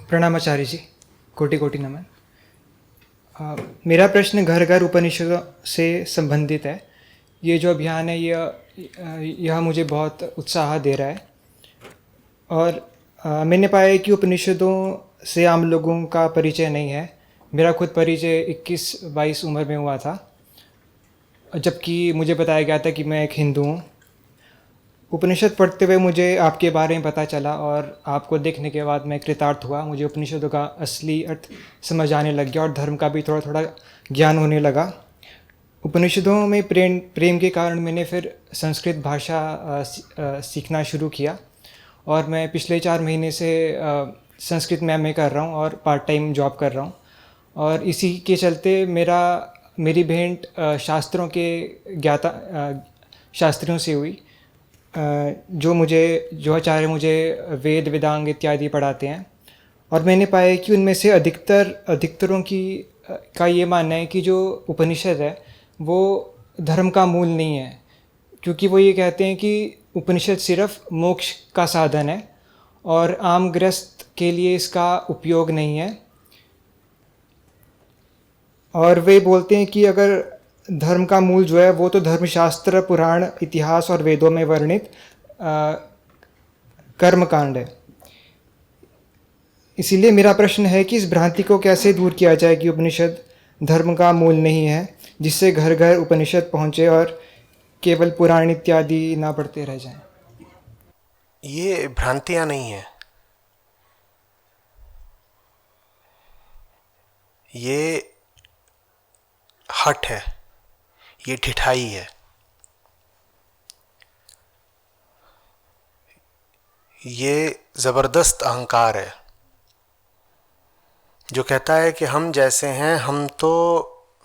प्रणाम आचार्य जी, कोटि कोटि नमन। मेरा प्रश्न घर घर उपनिषदों से संबंधित है। ये जो अभियान है यह मुझे बहुत उत्साह दे रहा है। और मैंने पाया है कि उपनिषदों से आम लोगों का परिचय नहीं है। मेरा खुद परिचय 21-22 उम्र में हुआ था, जबकि मुझे बताया गया था कि मैं एक हिंदू हूँ। उपनिषद पढ़ते हुए मुझे आपके बारे में पता चला और आपको देखने के बाद मैं कृतार्थ हुआ। मुझे उपनिषदों का असली अर्थ समझ आने लग गया और धर्म का भी थोड़ा थोड़ा ज्ञान होने लगा। उपनिषदों में प्रेम के कारण मैंने फिर संस्कृत भाषा सीखना शुरू किया और मैं पिछले 4 महीने से संस्कृत में कर रहा हूँ और पार्ट टाइम जॉब कर रहा हूँ। और इसी के चलते मेरी भेंट शास्त्रों के शास्त्रियों से हुई, जो आचार्य मुझे वेद वेदांग इत्यादि पढ़ाते हैं। और मैंने पाया कि उनमें से अधिकतरों का ये मानना है कि जो उपनिषद है वो धर्म का मूल नहीं है, क्योंकि वो ये कहते हैं कि उपनिषद सिर्फ मोक्ष का साधन है और आम गृहस्थ के लिए इसका उपयोग नहीं है। और वे बोलते हैं कि अगर धर्म का मूल जो है वो तो धर्मशास्त्र, पुराण, इतिहास और वेदों में वर्णित कर्मकांड है। इसीलिए मेरा प्रश्न है कि इस भ्रांति को कैसे दूर किया जाए कि उपनिषद धर्म का मूल नहीं है, जिससे घर घर उपनिषद पहुँचे और केवल पुराण इत्यादि ना पढ़ते रह जाएं। ये भ्रांतियां नहीं है, ये हठ है, ये ठिठाई है। ये ज़बरदस्त अहंकार है जो कहता है कि हम जैसे हैं हम तो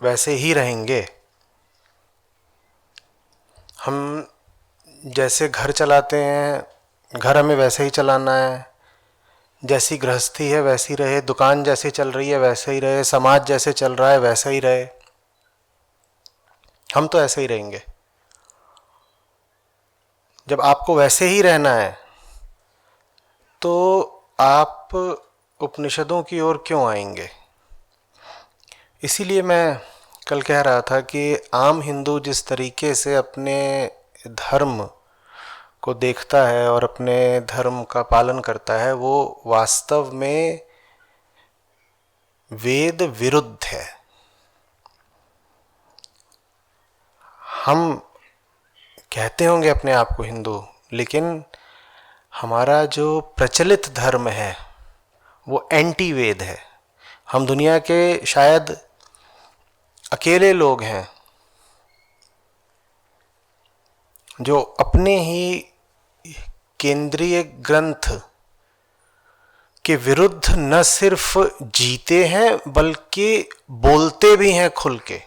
वैसे ही रहेंगे। हम जैसे घर चलाते हैं घर हमें वैसे ही चलाना है, जैसी गृहस्थी है वैसी रहे, दुकान जैसे चल रही है वैसे ही रहे, समाज जैसे चल रहा है वैसा ही रहे, हम तो ऐसे ही रहेंगे। जब आपको वैसे ही रहना है तो आप उपनिषदों की ओर क्यों आएंगे? इसीलिए मैं कल कह रहा था कि आम हिंदू जिस तरीके से अपने धर्म को देखता है और अपने धर्म का पालन करता है वो वास्तव में वेद विरुद्ध है। हम कहते होंगे अपने आप को हिंदू, लेकिन हमारा जो प्रचलित धर्म है वो एंटी वेद है। हम दुनिया के शायद अकेले लोग हैं जो अपने ही केंद्रीय ग्रंथ के विरुद्ध न सिर्फ जीते हैं बल्कि बोलते भी हैं खुल के।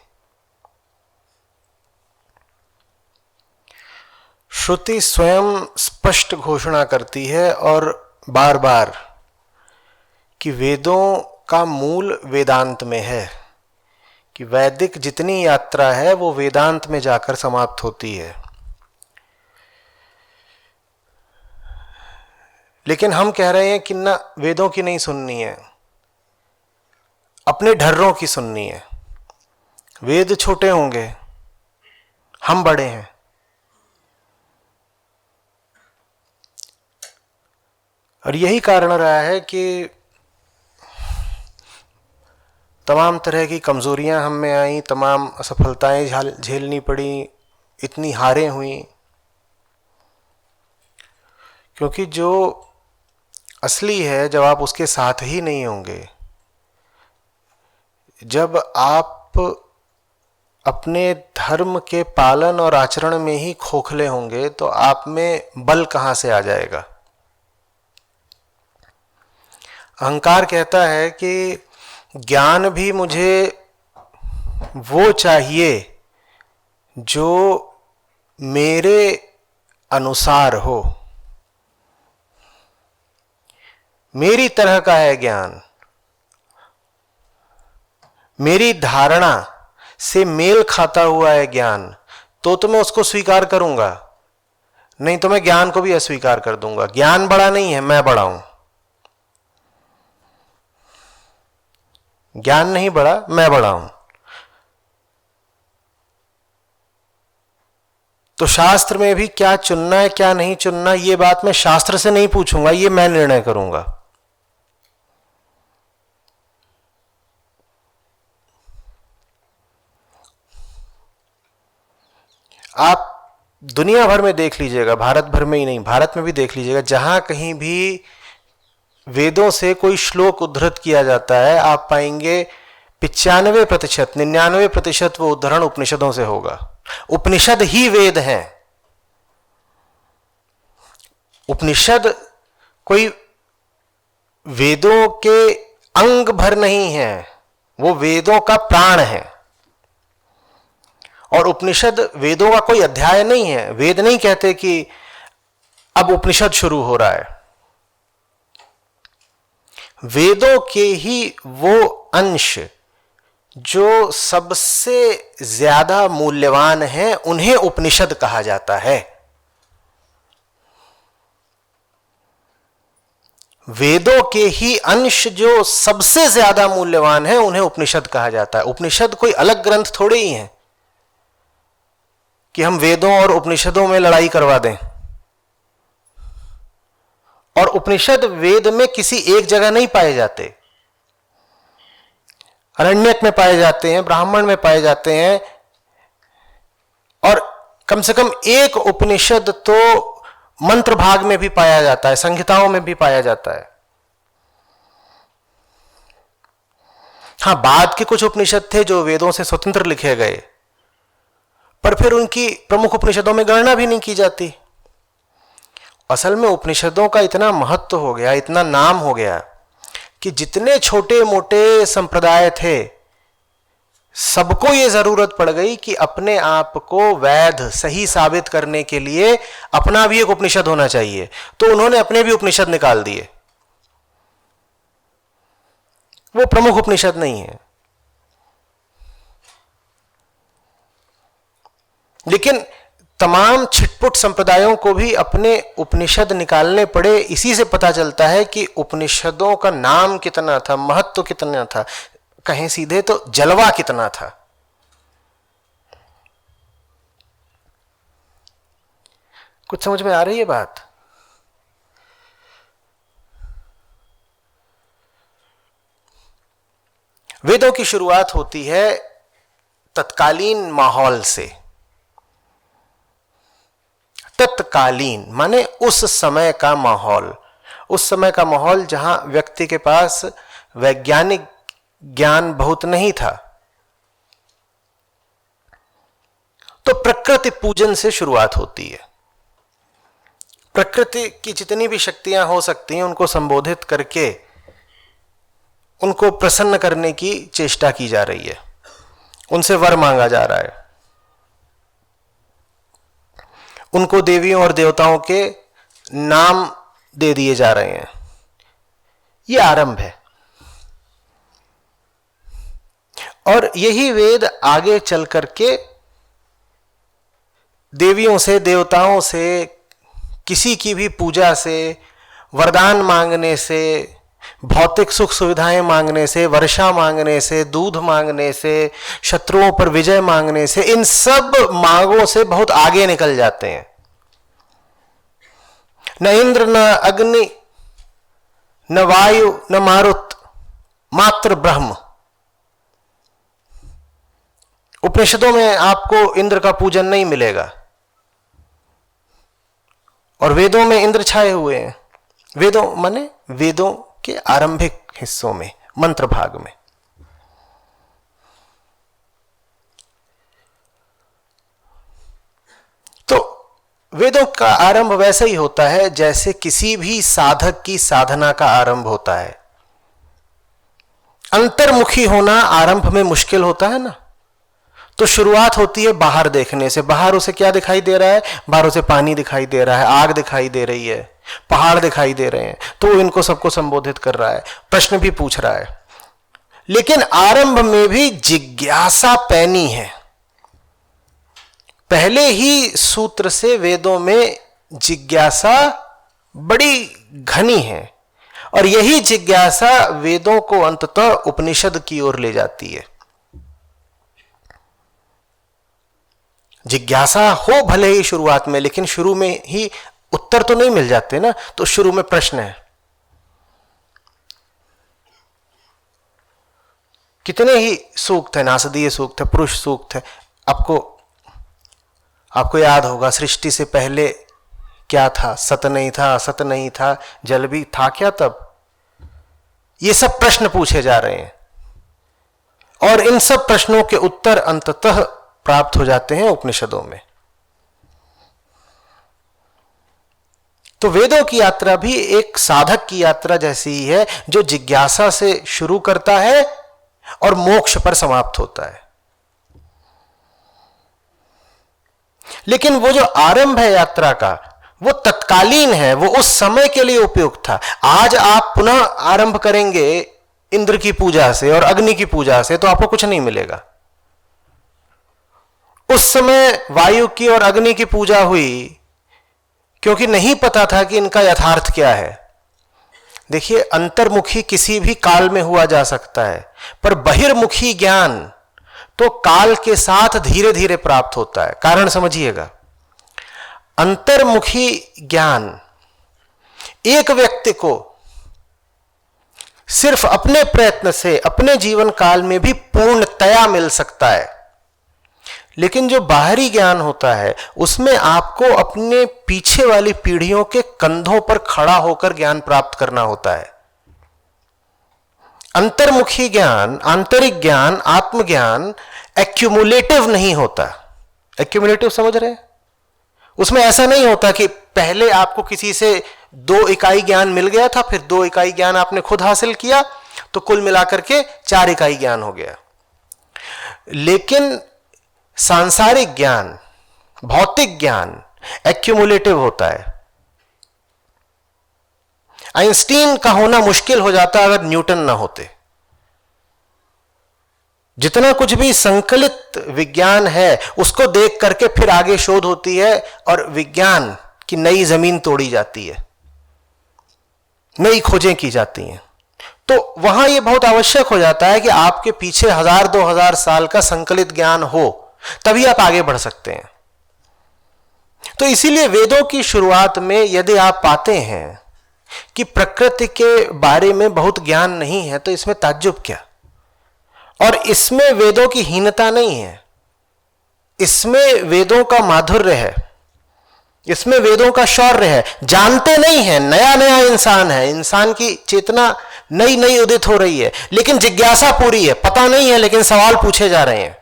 श्रुति स्वयं स्पष्ट घोषणा करती है और बार बार कि वेदों का मूल वेदांत में है, कि वैदिक जितनी यात्रा है वो वेदांत में जाकर समाप्त होती है। लेकिन हम कह रहे हैं कि ना, वेदों की नहीं सुननी है, अपने ढर्रों की सुननी है। वेद छोटे होंगे, हम बड़े हैं। और यही कारण रहा है कि तमाम तरह की कमजोरियां हम में आई, तमाम असफलताएं झेलनी पड़ी, इतनी हारें हुई, क्योंकि जो असली है जब आप उसके साथ ही नहीं होंगे, जब आप अपने धर्म के पालन और आचरण में ही खोखले होंगे तो आप में बल कहां से आ जाएगा? अहंकार कहता है कि ज्ञान भी मुझे वो चाहिए जो मेरे अनुसार हो, मेरी तरह का है ज्ञान, मेरी धारणा से मेल खाता हुआ है ज्ञान, तो मैं उसको स्वीकार करूंगा, नहीं तो मैं ज्ञान को भी अस्वीकार कर दूंगा। ज्ञान बड़ा नहीं है, मैं बड़ा हूं। ज्ञान नहीं बढ़ा, मैं बड़ा हूं। तो शास्त्र में भी क्या चुनना है क्या नहीं चुनना, ये बात मैं शास्त्र से नहीं पूछूंगा, ये मैं निर्णय करूंगा। आप दुनिया भर में देख लीजिएगा, भारत भर में ही नहीं, भारत में भी देख लीजिएगा, जहां कहीं भी वेदों से कोई श्लोक उद्धृत किया जाता है, आप पाएंगे 95%, 99% वो उद्धरण उपनिषदों से होगा। उपनिषद ही वेद हैं। उपनिषद कोई वेदों के अंग भर नहीं है, वो वेदों का प्राण है। और उपनिषद वेदों का कोई अध्याय नहीं है। वेद नहीं कहते कि अब उपनिषद शुरू हो रहा है। वेदों के ही वो अंश जो सबसे ज्यादा मूल्यवान है, उन्हें उपनिषद कहा जाता है। वेदों के ही अंश जो सबसे ज्यादा मूल्यवान है, उन्हें उपनिषद कहा जाता है। उपनिषद कोई अलग ग्रंथ थोड़े ही हैं कि हम वेदों और उपनिषदों में लड़ाई करवा दें। और उपनिषद वेद में किसी एक जगह नहीं पाए जाते, अरण्यक में पाए जाते हैं, ब्राह्मण में पाए जाते हैं, और कम से कम एक उपनिषद तो मंत्र भाग में भी पाया जाता है, संहिताओं में भी पाया जाता है। हां, बाद के कुछ उपनिषद थे जो वेदों से स्वतंत्र लिखे गए, पर फिर उनकी प्रमुख उपनिषदों में गणना भी नहीं की जाती। असल में उपनिषदों का इतना महत्व हो गया, इतना नाम हो गया कि जितने छोटे मोटे संप्रदाय थे, सबको यह जरूरत पड़ गई कि अपने आप को वैध सही साबित करने के लिए अपना भी एक उपनिषद होना चाहिए। तो उन्होंने अपने भी उपनिषद निकाल दिए। वो प्रमुख उपनिषद नहीं है, लेकिन तमाम छिटपुट संप्रदायों को भी अपने उपनिषद निकालने पड़े। इसी से पता चलता है कि उपनिषदों का नाम कितना था, महत्व कितना था, कहें सीधे तो जलवा कितना था। कुछ समझ में आ रही है बात? वेदों की शुरुआत होती है तत्कालीन माहौल से। तत्कालीन माने उस समय का माहौल, उस समय का माहौल जहां व्यक्ति के पास वैज्ञानिक ज्ञान बहुत नहीं था। तो प्रकृति पूजन से शुरुआत होती है। प्रकृति की जितनी भी शक्तियां हो सकती हैं, उनको संबोधित करके उनको प्रसन्न करने की चेष्टा की जा रही है, उनसे वर मांगा जा रहा है, उनको देवियों और देवताओं के नाम दे दिए जा रहे हैं। यह आरंभ है। और यही वेद आगे चल करके देवियों से, देवताओं से, किसी की भी पूजा से, वरदान मांगने से, भौतिक सुख सुविधाएं मांगने से, वर्षा मांगने से, दूध मांगने से, शत्रुओं पर विजय मांगने से, इन सब मांगों से बहुत आगे निकल जाते हैं। न इंद्र, न अग्नि, न वायु, न मारुत, मात्र ब्रह्म। उपनिषदों में आपको इंद्र का पूजन नहीं मिलेगा, और वेदों में इंद्र छाए हुए हैं। वेदों माने वेदों के आरंभिक हिस्सों में, मंत्र भाग में। तो वेदों का आरंभ वैसे ही होता है जैसे किसी भी साधक की साधना का आरंभ होता है। अंतर्मुखी होना आरंभ में मुश्किल होता है ना, तो शुरुआत होती है बाहर देखने से। बाहर उसे क्या दिखाई दे रहा है? बाहर उसे पानी दिखाई दे रहा है, आग दिखाई दे रही है, पहाड़ दिखाई दे रहे हैं, तो वो इनको सबको संबोधित कर रहा है, प्रश्न भी पूछ रहा है। लेकिन आरंभ में भी जिज्ञासा पैनी है। पहले ही सूत्र से वेदों में जिज्ञासा बड़ी घनी है, और यही जिज्ञासा वेदों को अंततः उपनिषद की ओर ले जाती है। जिज्ञासा हो भले ही शुरुआत में, लेकिन शुरू में ही उत्तर तो नहीं मिल जाते ना, तो शुरू में प्रश्न है। कितने ही सूक्त है, नासदीय सूक्त है, पुरुष सूक्त है। आपको याद होगा सृष्टि से पहले क्या था, सत नहीं था, असत नहीं था, जल भी था क्या तब? ये सब प्रश्न पूछे जा रहे हैं और इन सब प्रश्नों के उत्तर अंततः प्राप्त हो जाते हैं उपनिषदों में। तो वेदों की यात्रा भी एक साधक की यात्रा जैसी ही है, जो जिज्ञासा से शुरू करता है और मोक्ष पर समाप्त होता है। लेकिन वो जो आरंभ है यात्रा का, वो तत्कालीन है, वो उस समय के लिए उपयुक्त था। आज आप पुनः आरंभ करेंगे इंद्र की पूजा से और अग्नि की पूजा से, तो आपको कुछ नहीं मिलेगा। उस समय वायु की और अग्नि की पूजा हुई क्योंकि नहीं पता था कि इनका यथार्थ क्या है। देखिए, अंतर्मुखी किसी भी काल में हुआ जा सकता है, पर बहिर्मुखी ज्ञान तो काल के साथ धीरे धीरे प्राप्त होता है। कारण समझिएगा, अंतर्मुखी ज्ञान एक व्यक्ति को सिर्फ अपने प्रयत्न से अपने जीवन काल में भी पूर्णतया मिल सकता है, लेकिन जो बाहरी ज्ञान होता है उसमें आपको अपने पीछे वाली पीढ़ियों के कंधों पर खड़ा होकर ज्ञान प्राप्त करना होता है। अंतर्मुखी ज्ञान, आंतरिक ज्ञान, आत्मज्ञान एक्यूमुलेटिव नहीं होता। एक्यूमुलेटिव समझ रहे हैं? उसमें ऐसा नहीं होता कि पहले आपको किसी से 2 इकाई ज्ञान मिल गया था, फिर 2 इकाई ज्ञान आपने खुद हासिल किया, तो कुल मिलाकर के 4 इकाई ज्ञान हो गया। लेकिन सांसारिक ज्ञान, भौतिक ज्ञान एक्यूमुलेटिव होता है। आइंस्टीन का होना मुश्किल हो जाता अगर न्यूटन ना होते। जितना कुछ भी संकलित विज्ञान है उसको देख करके फिर आगे शोध होती है और विज्ञान की नई जमीन तोड़ी जाती है, नई खोजें की जाती हैं। तो वहां यह बहुत आवश्यक हो जाता है कि आपके पीछे 1000-2000 साल का संकलित ज्ञान हो, तभी आप आगे बढ़ सकते हैं। तो इसीलिए वेदों की शुरुआत में यदि आप पाते हैं कि प्रकृति के बारे में बहुत ज्ञान नहीं है, तो इसमें ताज्जुब क्या। और इसमें वेदों की हीनता नहीं है, इसमें वेदों का माधुर्य है, इसमें वेदों का शौर्य है। जानते नहीं है, नया नया इंसान है, इंसान की चेतना नई नई उदित हो रही है, लेकिन जिज्ञासा पूरी है, पता नहीं है लेकिन सवाल पूछे जा रहे हैं।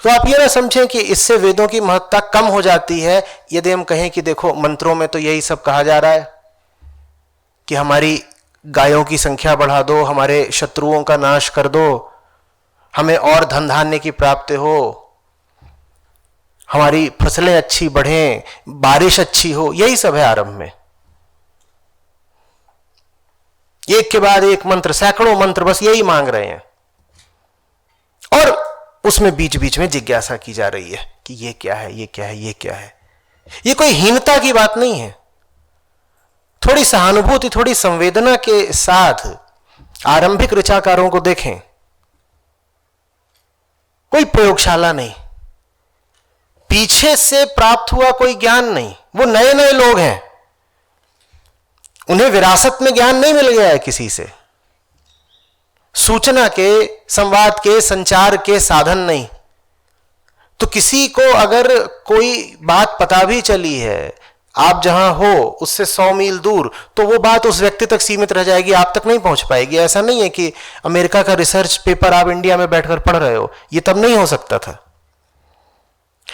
तो आप ये ना समझें कि इससे वेदों की महत्ता कम हो जाती है यदि हम कहें कि देखो मंत्रों में तो यही सब कहा जा रहा है कि हमारी गायों की संख्या बढ़ा दो, हमारे शत्रुओं का नाश कर दो, हमें और धन धान्य की प्राप्ति हो, हमारी फसलें अच्छी बढ़ें, बारिश अच्छी हो, यही सब है आरंभ में। एक के बाद एक मंत्र, सैकड़ों मंत्र बस यही मांग रहे हैं, और उसमें बीच बीच में जिज्ञासा की जा रही है कि ये क्या है, ये क्या है, ये क्या है। ये कोई हीनता की बात नहीं है। थोड़ी सहानुभूति, थोड़ी संवेदना के साथ आरंभिक ऋचाकारों को देखें। कोई प्रयोगशाला नहीं, पीछे से प्राप्त हुआ कोई ज्ञान नहीं, वो नए नए लोग हैं, उन्हें विरासत में ज्ञान नहीं मिल गया है किसी से, सूचना के, संवाद के, संचार के साधन नहीं। तो किसी को अगर कोई बात पता भी चली है, आप जहां हो उससे 100 मील दूर, तो वो बात उस व्यक्ति तक सीमित रह जाएगी, आप तक नहीं पहुंच पाएगी। ऐसा नहीं है कि अमेरिका का रिसर्च पेपर आप इंडिया में बैठकर पढ़ रहे हो, ये तब नहीं हो सकता था।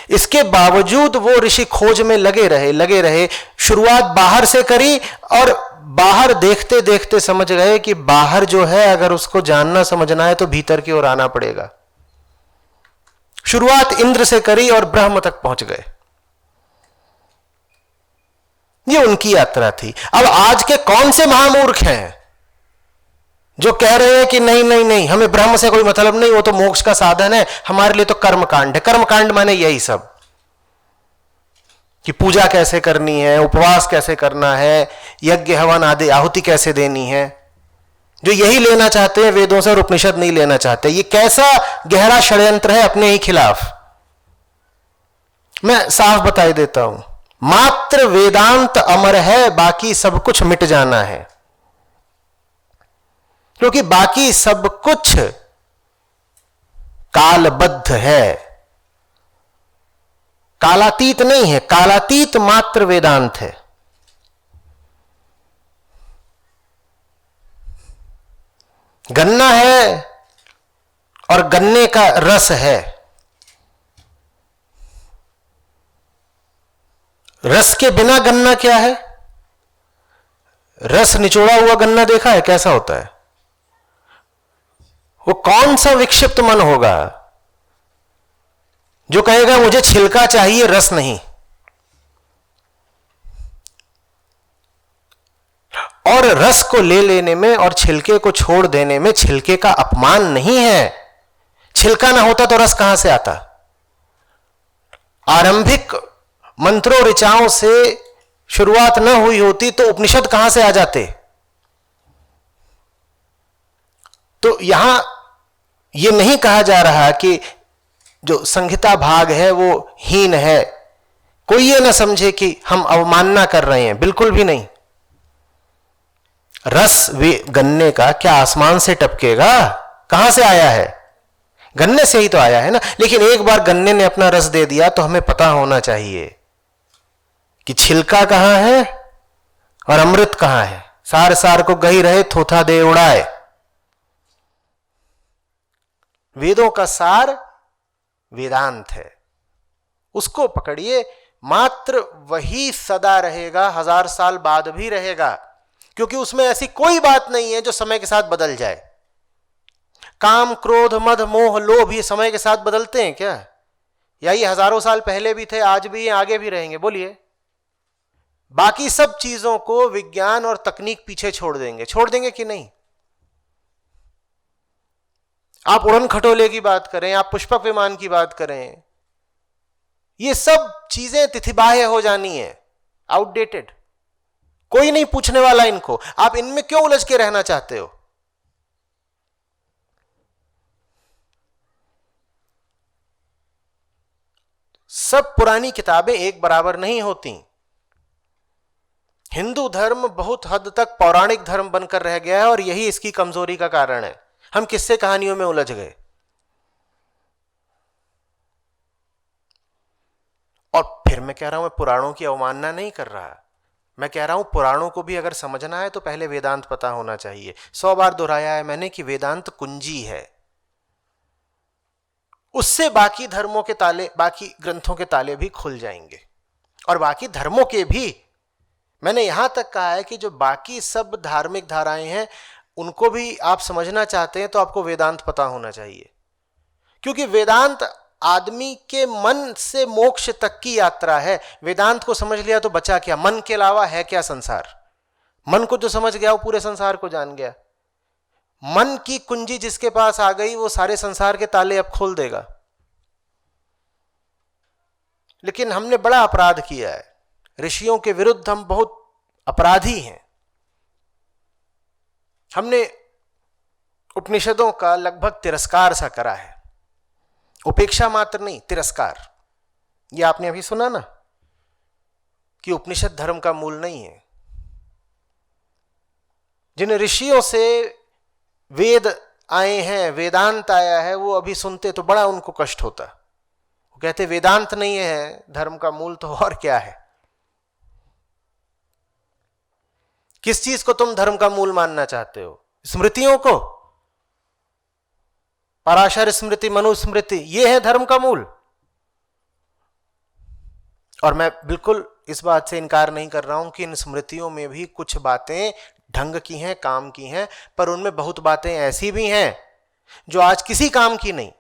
इसके बावजूद वो ऋषि खोज में लगे रहे। शुरुआत बाहर से करी और बाहर देखते देखते समझ गए कि बाहर जो है अगर उसको जानना समझना है तो भीतर की ओर आना पड़ेगा। शुरुआत इंद्र से करी और ब्रह्म तक पहुंच गए। ये उनकी यात्रा थी। अब आज के कौन से महामूर्ख हैं जो कह रहे हैं कि नहीं नहीं नहीं, हमें ब्रह्म से कोई मतलब नहीं, वो तो मोक्ष का साधन है, हमारे लिए तो कर्मकांड है। कर्मकांड माने यही सब, कि पूजा कैसे करनी है, उपवास कैसे करना है, यज्ञ हवन आदि आहुति कैसे देनी है। जो यही लेना चाहते हैं वेदों से और उपनिषद नहीं लेना चाहते। ये कैसा गहरा षड्यंत्र है अपने ही खिलाफ। मैं साफ बताई देता हूं, मात्र वेदांत अमर है, बाकी सब कुछ मिट जाना है। क्योंकि बाकी सब कुछ कालबद्ध है, कालातीत नहीं है। कालातीत मात्र वेदांत है। गन्ना है और गन्ने का रस है। रस के बिना गन्ना क्या है? रस निचोड़ा हुआ गन्ना देखा है कैसा होता है? वो कौन सा विक्षिप्त मन होगा जो कहेगा मुझे छिलका चाहिए, रस नहीं। और रस को ले लेने में और छिलके को छोड़ देने में छिलके का अपमान नहीं है। छिलका ना होता तो रस कहां से आता? आरंभिक मंत्रों ऋचाओं से शुरुआत न हुई होती तो उपनिषद कहां से आ जाते? तो यहां यह नहीं कहा जा रहा कि जो संहिता भाग है वो हीन है। कोई ये ना समझे कि हम अवमानना कर रहे हैं, बिल्कुल भी नहीं। रस वे गन्ने का क्या आसमान से टपकेगा? कहां से आया है? गन्ने से ही तो आया है ना। लेकिन एक बार गन्ने ने अपना रस दे दिया तो हमें पता होना चाहिए कि छिलका कहां है और अमृत कहां है। सार सार को गही रहे, थोथा दे उड़ाए। वेदों का सार वेदांत है, उसको पकड़िए। मात्र वही सदा रहेगा, 1000 साल बाद भी रहेगा, क्योंकि उसमें ऐसी कोई बात नहीं है जो समय के साथ बदल जाए। काम, क्रोध, मद, मोह, लोभ ये समय के साथ बदलते हैं क्या? या ये हजारों साल पहले भी थे, आज भी हैं, आगे भी रहेंगे? बोलिए। बाकी सब चीजों को विज्ञान और तकनीक पीछे छोड़ देंगे कि नहीं? आप उड़न खटोले की बात करें, आप पुष्पक विमान की बात करें, ये सब चीजें तिथिबाह्य हो जानी है, आउटडेटेड। कोई नहीं पूछने वाला इनको। आप इनमें क्यों उलझ के रहना चाहते हो? सब पुरानी किताबें एक बराबर नहीं होती। हिंदू धर्म बहुत हद तक पौराणिक धर्म बनकर रह गया है और यही इसकी कमजोरी का कारण है। हम किस्से कहानियों में उलझ गए। और फिर मैं कह रहा हूं, मैं पुराणों की अवमानना नहीं कर रहा। मैं कह रहा हूं पुराणों को भी अगर समझना है तो पहले वेदांत पता होना चाहिए। 100 बार दोहराया है मैंने कि वेदांत कुंजी है। उससे बाकी धर्मों के ताले, बाकी ग्रंथों के ताले भी खुल जाएंगे। और बाकी धर्मों के भी, मैंने यहां तक कहा है कि जो बाकी सब धार्मिक धाराएं हैं उनको भी आप समझना चाहते हैं तो आपको वेदांत पता होना चाहिए। क्योंकि वेदांत आदमी के मन से मोक्ष तक की यात्रा है। वेदांत को समझ लिया तो बचा क्या? मन के अलावा है क्या संसार? मन को जो समझ गया वो पूरे संसार को जान गया। मन की कुंजी जिसके पास आ गई वो सारे संसार के ताले अब खोल देगा। लेकिन हमने बड़ा अपराध किया है। ऋषियों के विरुद्ध हम बहुत अपराधी हैं। हमने उपनिषदों का लगभग तिरस्कार सा करा है। उपेक्षा मात्र नहीं, तिरस्कार। ये आपने अभी सुना ना कि उपनिषद धर्म का मूल नहीं है। जिन ऋषियों से वेद आए हैं, वेदांत आया है, वो अभी सुनते तो बड़ा उनको कष्ट होता। वो कहते वेदांत नहीं है धर्म का मूल, तो और क्या है? किस चीज को तुम धर्म का मूल मानना चाहते हो? स्मृतियों को? पराशर स्मृति, मनुस्मृति, ये है धर्म का मूल। और मैं बिल्कुल इस बात से इनकार नहीं कर रहा हूं कि इन स्मृतियों में भी कुछ बातें ढंग की हैं, काम की हैं, पर उनमें बहुत बातें ऐसी भी हैं जो आज किसी काम की नहीं।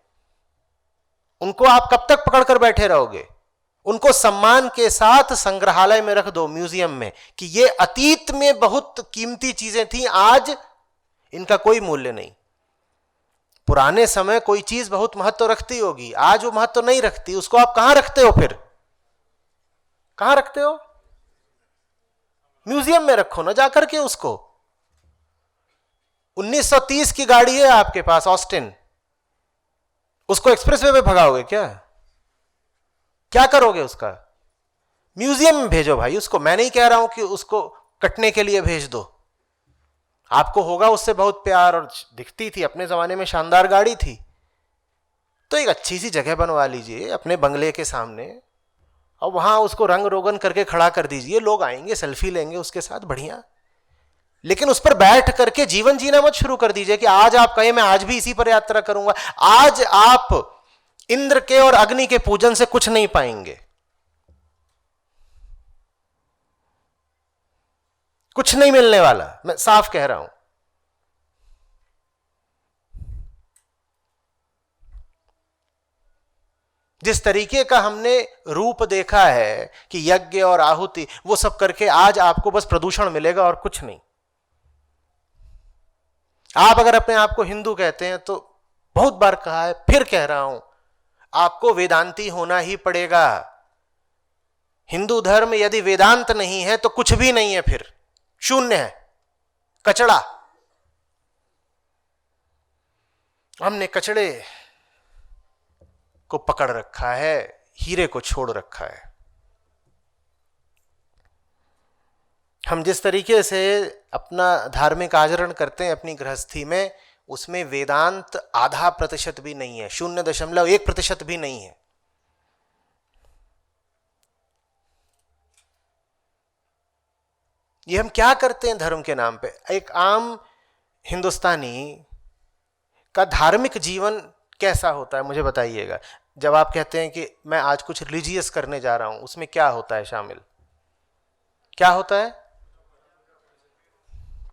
उनको आप कब तक पकड़कर बैठे रहोगे? उनको सम्मान के साथ संग्रहालय में रख दो, म्यूजियम में, कि ये अतीत में बहुत कीमती चीजें थी, आज इनका कोई मूल्य नहीं। पुराने समय कोई चीज बहुत महत्व रखती होगी, आज वो महत्व नहीं रखती, उसको आप कहां रखते हो फिर? कहां रखते हो? म्यूजियम में रखो ना जाकर के उसको। 1930 की गाड़ी है आपके पास ऑस्टिन, उसको एक्सप्रेसवे पे भगाओगे क्या? क्या करोगे उसका? म्यूजियम में भेजो भाई उसको। मैं नहीं कह रहा हूं कि उसको कटने के लिए भेज दो, आपको होगा उससे बहुत प्यार, और दिखती थी अपने जमाने में, शानदार गाड़ी थी, तो एक अच्छी सी जगह बनवा लीजिए अपने बंगले के सामने और वहां उसको रंग रोगन करके खड़ा कर दीजिए। लोग आएंगे, सेल्फी लेंगे उसके साथ, बढ़िया। लेकिन उस पर बैठ करके जीवन जीना मत शुरू कर दीजिए कि आज आप कहे मैं आज भी इसी पर यात्रा करूंगा। आज आप इंद्र के और अग्नि के पूजन से कुछ नहीं पाएंगे, कुछ नहीं मिलने वाला, मैं साफ कह रहा हूं। जिस तरीके का हमने रूप देखा है कि यज्ञ और आहुति, वो सब करके आज आपको बस प्रदूषण मिलेगा और कुछ नहीं। आप अगर अपने आप को हिंदू कहते हैं तो बहुत बार कहा है, फिर कह रहा हूं, आपको वेदांती होना ही पड़ेगा। हिंदू धर्म यदि वेदांत नहीं है तो कुछ भी नहीं है, फिर शून्य है, कचड़ा। हमने कचड़े को पकड़ रखा है, हीरे को छोड़ रखा है। हम जिस तरीके से अपना धार्मिक आचरण करते हैं अपनी गृहस्थी में, उसमें वेदांत 0.5% भी नहीं है, 0.1% भी नहीं है। ये हम क्या करते हैं धर्म के नाम पे? एक आम हिंदुस्तानी का धार्मिक जीवन कैसा होता है मुझे बताइएगा। जब आप कहते हैं कि मैं आज कुछ रिलीजियस करने जा रहा हूं, उसमें क्या होता है शामिल? क्या होता है?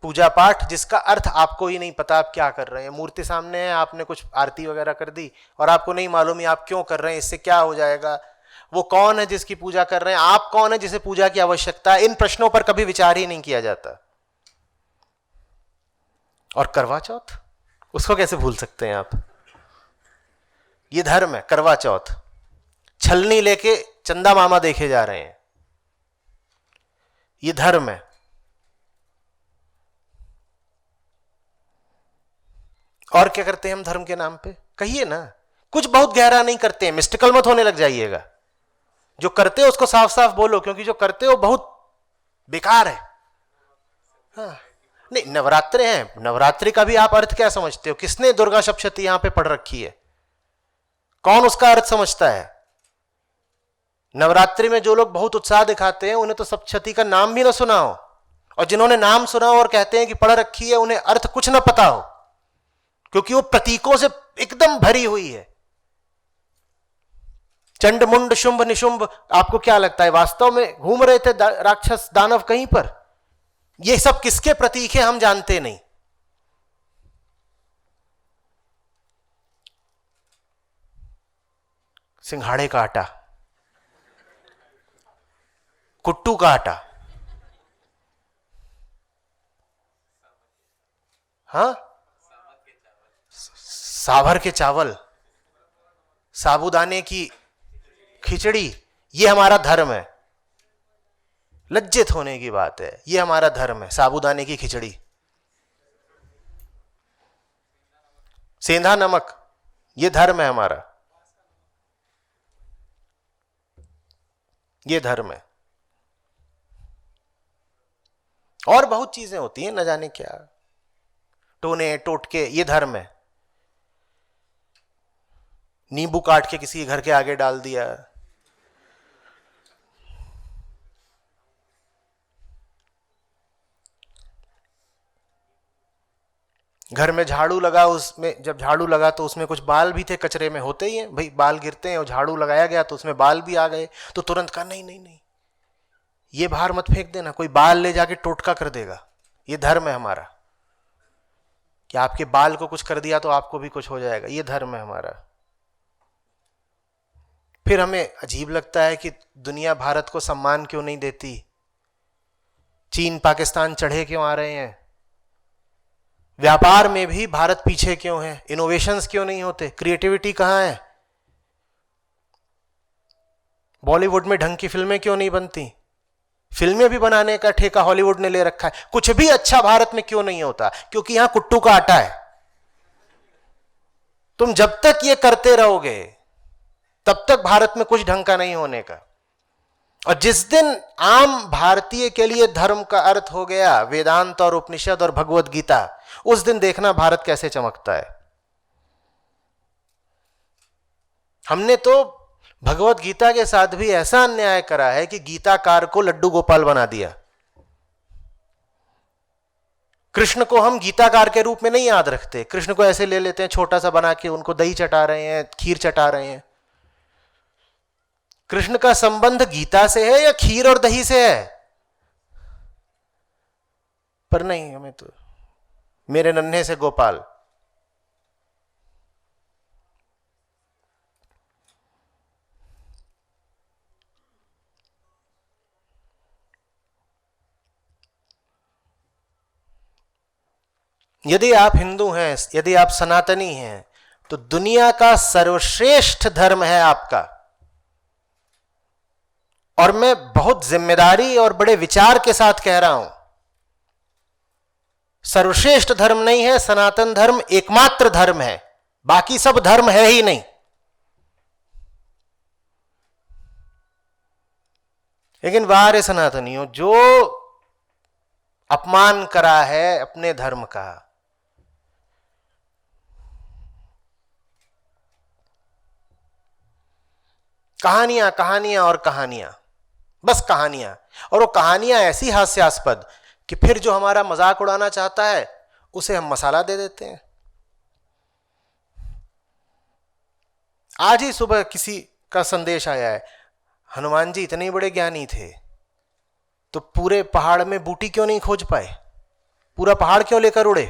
पूजा पाठ, जिसका अर्थ आपको ही नहीं पता आप क्या कर रहे हैं। मूर्ति सामने है, आपने कुछ आरती वगैरह कर दी और आपको नहीं मालूम ही आप क्यों कर रहे हैं, इससे क्या हो जाएगा, वो कौन है जिसकी पूजा कर रहे हैं, आप कौन है जिसे पूजा की आवश्यकता है। इन प्रश्नों पर कभी विचार ही नहीं किया जाता। और करवा चौथ, उसको कैसे भूल सकते हैं आप? ये धर्म है, करवा चौथ। छलनी लेके चंदा मामा देखे जा रहे हैं, ये धर्म है। और क्या करते हैं हम धर्म के नाम पे? कहिए ना। कुछ बहुत गहरा नहीं करते हैं, मिस्टिकल मत होने लग जाइएगा। जो करते हो उसको साफ साफ बोलो, क्योंकि जो करते हो बहुत बेकार है। हाँ। नहीं, नवरात्रे हैं, नवरात्रि का भी आप अर्थ क्या समझते हो? किसने दुर्गा सप्तशती यहां पे पढ़ रखी है? कौन उसका अर्थ समझता है? नवरात्रि में जो लोग बहुत उत्साह दिखाते हैं उन्हें तो सप्तशती का नाम भी ना सुना हो, और जिन्होंने नाम सुना हो और कहते हैं कि पढ़ रखी है, उन्हें अर्थ कुछ ना पता हो, क्योंकि वो प्रतीकों से एकदम भरी हुई है। चंड मुंड शुंभ निशुंभ, आपको क्या लगता है वास्तव में घूम रहे थे राक्षस दानव कहीं पर? ये सब किसके प्रतीक है हम जानते नहीं। सिंघाड़े का आटा, कुट्टू का आटा, हाँ, साभर के चावल, साबूदाने की खिचड़ी, ये हमारा धर्म है। लज्जित होने की बात है, ये हमारा धर्म है, साबूदाने की खिचड़ी। सेंधा नमक, ये धर्म है हमारा, ये धर्म है। और बहुत चीजें होती हैं, न जाने क्या, टोने टोटके, ये धर्म है। नींबू काट के किसी घर के आगे डाल दिया, घर में झाड़ू लगा, उसमें जब झाड़ू लगा तो उसमें कुछ बाल भी थे, कचरे में होते ही हैं भाई, बाल गिरते हैं, और झाड़ू लगाया गया तो उसमें बाल भी आ गए, तो तुरंत कहा नहीं नहीं नहीं, ये बाहर मत फेंक देना, कोई बाल ले जाके टोटका कर देगा। ये धर्म है हमारा कि आपके बाल को कुछ कर दिया तो आपको भी कुछ हो जाएगा, ये धर्म है हमारा। फिर हमें अजीब लगता है कि दुनिया भारत को सम्मान क्यों नहीं देती, चीन पाकिस्तान चढ़े क्यों आ रहे हैं, व्यापार में भी भारत पीछे क्यों है, इनोवेशंस क्यों नहीं होते, क्रिएटिविटी कहां है? बॉलीवुड में ढंग की फिल्में क्यों नहीं बनती? फिल्में भी बनाने का ठेका हॉलीवुड ने ले रखा है। कुछ भी अच्छा भारत में क्यों नहीं होता? क्योंकि यहां कुट्टू का आटा है। तुम जब तक ये करते रहोगे तब तक भारत में कुछ ढंग का नहीं होने का। और जिस दिन आम भारतीय के लिए धर्म का अर्थ हो गया वेदांत और उपनिषद और भगवत गीता, उस दिन देखना भारत कैसे चमकता है। हमने तो भगवत गीता के साथ भी ऐसा अन्याय करा है कि गीताकार को लड्डू गोपाल बना दिया। कृष्ण को हम गीताकार के रूप में नहीं याद रखते। कृष्ण को ऐसे ले लेते हैं छोटा सा बना के, उनको दही चटा रहे हैं, खीर चटा रहे हैं। कृष्ण का संबंध गीता से है या खीर और दही से है? पर नहीं, हमें तो मेरे नन्हे से गोपाल। यदि आप हिंदू हैं, यदि आप सनातनी हैं, तो दुनिया का सर्वश्रेष्ठ धर्म है आपका। और मैं बहुत जिम्मेदारी और बड़े विचार के साथ कह रहा हूं, सर्वश्रेष्ठ धर्म नहीं है, सनातन धर्म एकमात्र धर्म है, बाकी सब धर्म है ही नहीं। लेकिन वाह रे सनातनियों, जो अपमान करा है अपने धर्म का। कहानियां कहानियां और कहानियां, बस कहानियां। और वो कहानियां ऐसी हास्यास्पद कि फिर जो हमारा मजाक उड़ाना चाहता है उसे हम मसाला दे देते हैं। आज ही सुबह किसी का संदेश आया है, हनुमान जी इतने बड़े ज्ञानी थे तो पूरे पहाड़ में बूटी क्यों नहीं खोज पाए? पूरा पहाड़ क्यों लेकर उड़े?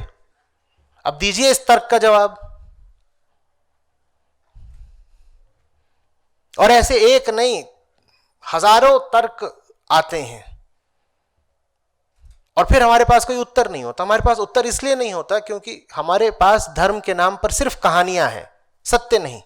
अब दीजिए इस तर्क का जवाब। और ऐसे एक नहीं, हजारों तर्क आते हैं और फिर हमारे पास कोई उत्तर नहीं होता। हमारे पास उत्तर इसलिए नहीं होता क्योंकि हमारे पास धर्म के नाम पर सिर्फ कहानियां हैं, सत्य नहीं।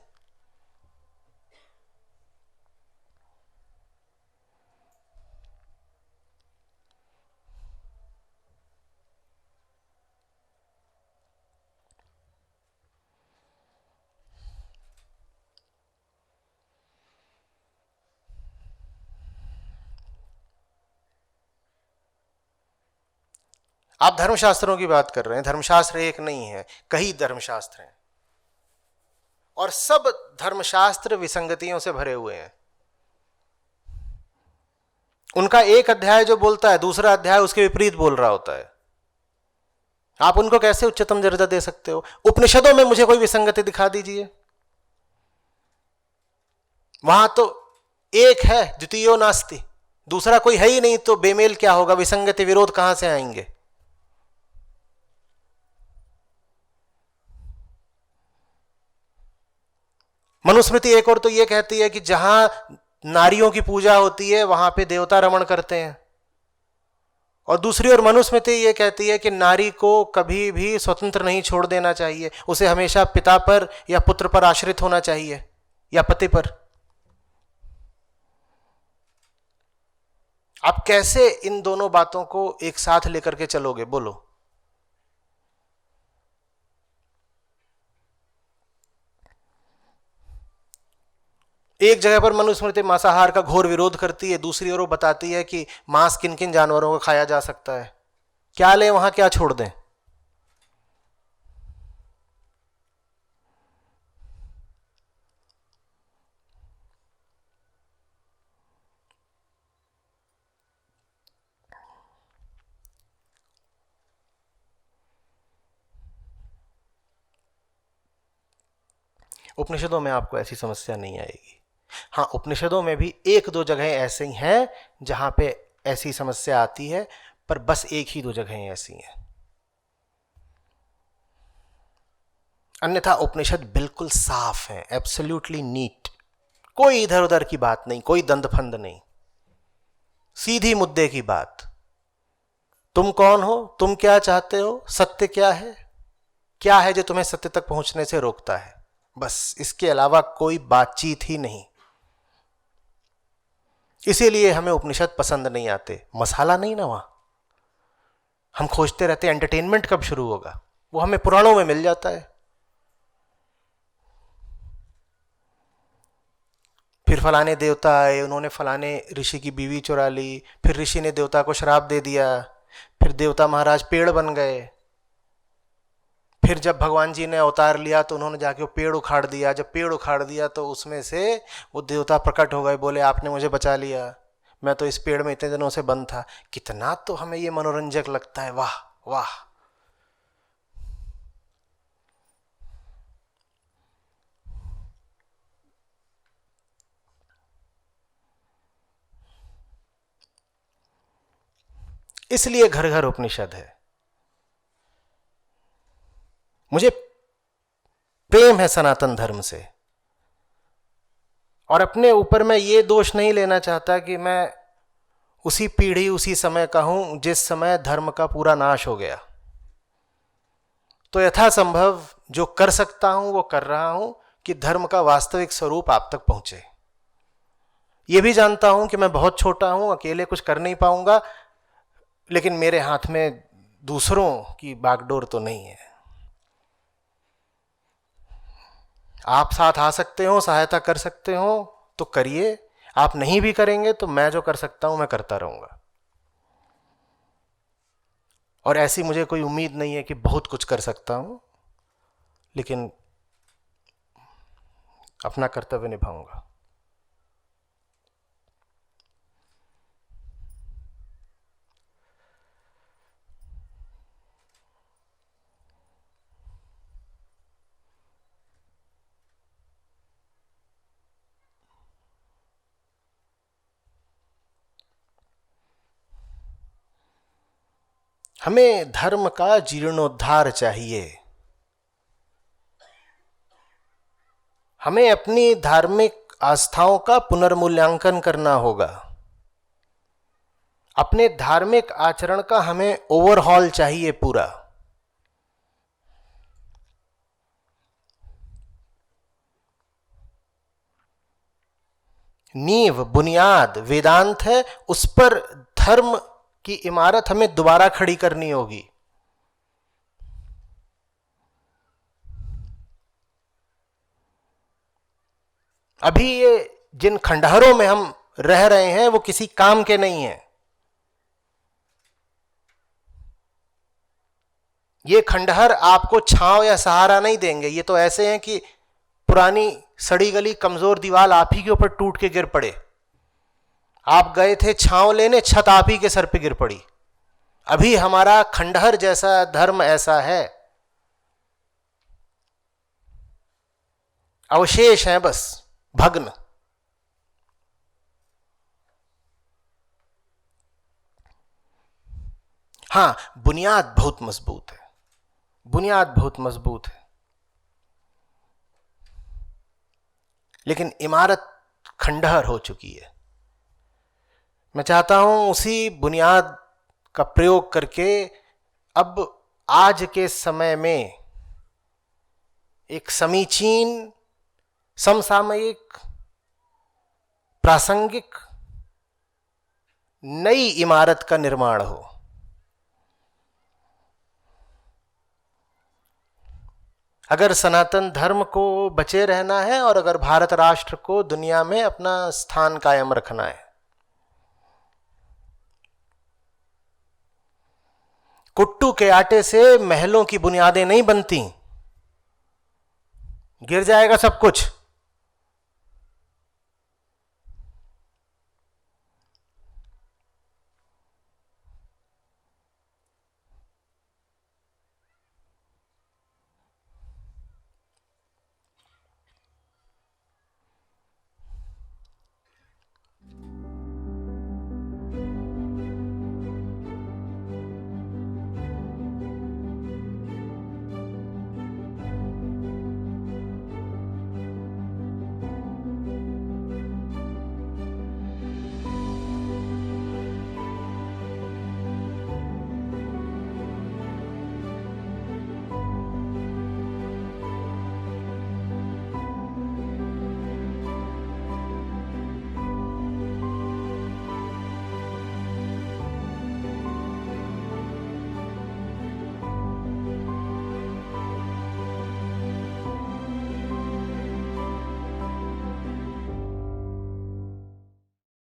आप धर्मशास्त्रों की बात कर रहे हैं। धर्मशास्त्र एक नहीं है, कई धर्मशास्त्र हैं और सब धर्मशास्त्र विसंगतियों से भरे हुए हैं। उनका एक अध्याय जो बोलता है, दूसरा अध्याय उसके विपरीत बोल रहा होता है। आप उनको कैसे उच्चतम दर्जा दे सकते हो? उपनिषदों में मुझे कोई विसंगति दिखा दीजिए। वहां तो एक है, द्वितीयो नास्ति, दूसरा कोई है ही नहीं, तो बेमेल क्या होगा? विसंगति विरोध कहां से आएंगे? मनुस्मृति एक और तो यह कहती है कि जहां नारियों की पूजा होती है वहां पे देवता रमण करते हैं, और दूसरी ओर मनुस्मृति यह कहती है कि नारी को कभी भी स्वतंत्र नहीं छोड़ देना चाहिए, उसे हमेशा पिता पर या पुत्र पर आश्रित होना चाहिए या पति पर। आप कैसे इन दोनों बातों को एक साथ लेकर के चलोगे? बोलो। एक जगह पर मनुस्मृति मांसाहार का घोर विरोध करती है, दूसरी ओर वो बताती है कि मांस किन किन जानवरों को खाया जा सकता है। क्या लें वहां, क्या छोड़ दें? उपनिषदों में आपको ऐसी समस्या नहीं आएगी। हाँ, उपनिषदों में भी एक दो जगह ऐसे ही हैं जहां पे ऐसी समस्या आती है, पर बस एक ही दो जगहें ऐसी हैं। अन्यथा उपनिषद बिल्कुल साफ है, एब्सोल्युटली नीट। कोई इधर उधर की बात नहीं, कोई दंदफंद नहीं, सीधी मुद्दे की बात। तुम कौन हो, तुम क्या चाहते हो, सत्य क्या है जो तुम्हें सत्य तक पहुंचने से रोकता है? बस इसके अलावा कोई बातचीत ही नहीं। इसीलिए हमें उपनिषद पसंद नहीं आते। मसाला नहीं ना वहां, हम खोजते रहते एंटरटेनमेंट कब शुरू होगा, वो हमें पुराणों में मिल जाता है। फिर फलाने देवता आए, उन्होंने फलाने ऋषि की बीवी चुरा ली, फिर ऋषि ने देवता को श्राप दे दिया, फिर देवता महाराज पेड़ बन गए, फिर जब भगवान जी ने अवतार लिया तो उन्होंने जाके वो पेड़ उखाड़ दिया, जब पेड़ उखाड़ दिया तो उसमें से वो देवता प्रकट हो गए, बोले आपने मुझे बचा लिया, मैं तो इस पेड़ में इतने दिनों से बंद था। कितना तो हमें ये मनोरंजक लगता है, वाह वाह। इसलिए घर घर उपनिषद है। मुझे प्रेम है सनातन धर्म से, और अपने ऊपर मैं ये दोष नहीं लेना चाहता कि मैं उसी पीढ़ी उसी समय का हूं जिस समय धर्म का पूरा नाश हो गया। तो यथासंभव जो कर सकता हूं वो कर रहा हूं कि धर्म का वास्तविक स्वरूप आप तक पहुंचे। ये भी जानता हूं कि मैं बहुत छोटा हूं, अकेले कुछ कर नहीं पाऊंगा, लेकिन मेरे हाथ में दूसरों की बागडोर तो नहीं है। आप साथ आ सकते हो, सहायता कर सकते हो तो करिए, आप नहीं भी करेंगे तो मैं जो कर सकता हूं मैं करता रहूंगा। और ऐसी मुझे कोई उम्मीद नहीं है कि बहुत कुछ कर सकता हूं, लेकिन अपना कर्तव्य निभाऊंगा। हमें धर्म का जीर्णोद्धार चाहिए। हमें अपनी धार्मिक आस्थाओं का पुनर्मूल्यांकन करना होगा। अपने धार्मिक आचरण का हमें ओवरहॉल चाहिए पूरा। नींव बुनियाद वेदांत है, उस पर धर्म की इमारत हमें दोबारा खड़ी करनी होगी। अभी ये जिन खंडहरों में हम रह रहे हैं वो किसी काम के नहीं है। ये खंडहर आपको छांव या सहारा नहीं देंगे, ये तो ऐसे हैं कि पुरानी सड़ी गली कमजोर दीवार आप ही के ऊपर टूट के गिर पड़े। आप गए थे छांव लेने, छत आप ही के सर पे गिर पड़ी। अभी हमारा खंडहर जैसा धर्म ऐसा है, अवशेष हैं बस, भग्न। हां, बुनियाद बहुत मजबूत है, बुनियाद बहुत मजबूत है, लेकिन इमारत खंडहर हो चुकी है। मैं चाहता हूं उसी बुनियाद का प्रयोग करके अब आज के समय में एक समीचीन, समसामयिक, प्रासंगिक नई इमारत का निर्माण हो। अगर सनातन धर्म को बचे रहना है और अगर भारत राष्ट्र को दुनिया में अपना स्थान कायम रखना है, कुट्टू के आटे से महलों की बुनियादें नहीं बनती, गिर जाएगा सब कुछ।